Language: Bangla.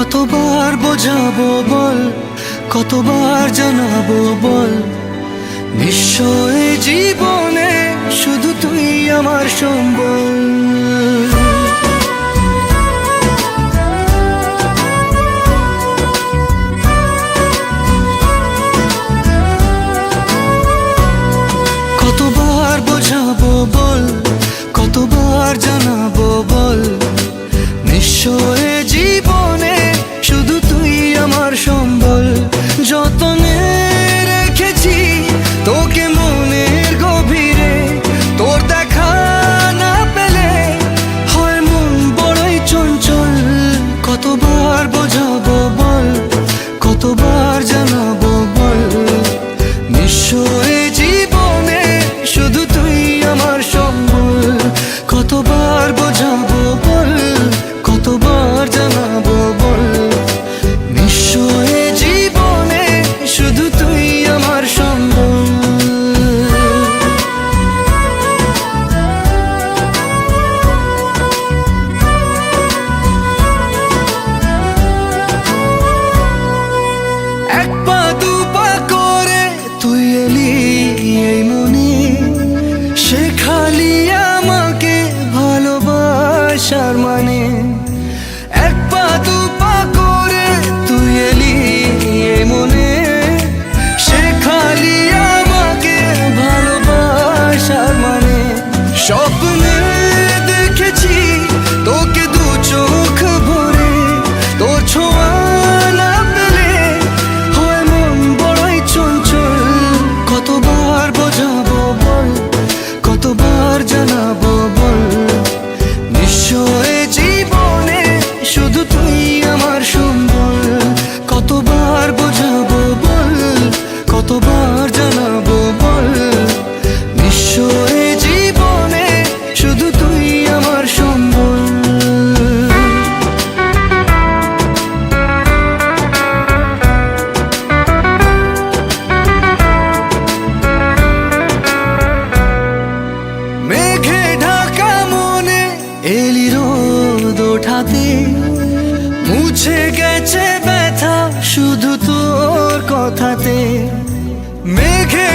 কতবার বোঝাবো বল, কতবার জানাবো বল, নিশ্চয় জীবনে শুধু তুই আমার সম্বল। কতবার বোঝাবো বল, কতবার জানাবো বল, নিশ্চয় জীবনে শুধু তুই আমার সম্বল। যতনে রেখেছি তোকে মনের গভীরে, তোর দেখা না পেলে হয় মন বড়ই চঞ্চল। কতবার বোঝাবো বল, কতবার জানাবো বল, নিশ্চয় জীবনে শুধু তুই আমার সম্বল। কতবার বোঝাবো বল, কতবার জানাবো বল, নিশ্চয় জীবনে শুধু তুই আমার সম্বল। এক পা দু পা করে তুই এলি এই মনে, শেখালি আমাকে ভালোবাসার মানে। এক পা দু পা করে তুই এলি এই মনে, শেখালি আমাকে ভালোবাসার মানে। স্বপ্নে দেখেছি তোকে দু চোখ ভরে, তোর ছোঁয়া না পেলে হয় মন বড়ই চঞ্চল। কতবার বোঝাবো বল, কতবার জানাবো বল, নিশ্চয় জীবনে শুধু তুই আমার সম্বল। কতবার বোঝাবো বল, কতবার জানাবো বল, নিশ্চয় জীবনে শুধু তুই আমার সম্বল। মেঘে ঢাকা মনে এলি রোদ ওঠাতে, মুছে গেছে ব্যথা শুধু তোর কথাতে। মেঘে